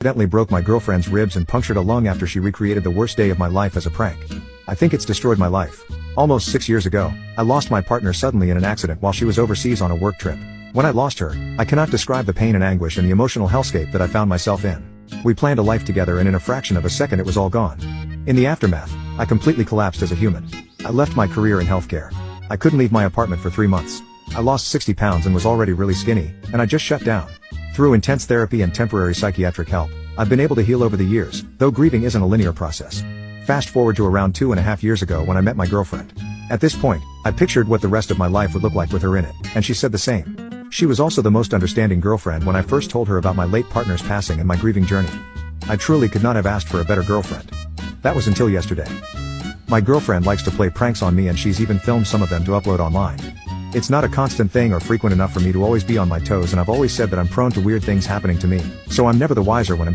accidentally broke my girlfriend's ribs and punctured a lung after she recreated the worst day of my life as a prank. I think it's destroyed my life. Almost 6 years ago, I lost my partner suddenly in an accident while she was overseas on a work trip. When I lost her, I cannot describe the pain and anguish and the emotional hellscape that I found myself in. We planned a life together and in a fraction of a second it was all gone. In the aftermath, I completely collapsed as a human. I left my career in healthcare. I couldn't leave my apartment for 3 months. I lost 60 pounds and was already really skinny, and I just shut down. Through intense therapy and temporary psychiatric help, I've been able to heal over the years, though grieving isn't a linear process. Fast forward to around 2.5 years ago when I met my girlfriend. At this point, I pictured what the rest of my life would look like with her in it, and she said the same. She was also the most understanding girlfriend when I first told her about my late partner's passing and my grieving journey. I truly could not have asked for a better girlfriend. That was until yesterday. My girlfriend likes to play pranks on me and she's even filmed some of them to upload online. It's not a constant thing or frequent enough for me to always be on my toes, and I've always said that I'm prone to weird things happening to me, so I'm never the wiser when I'm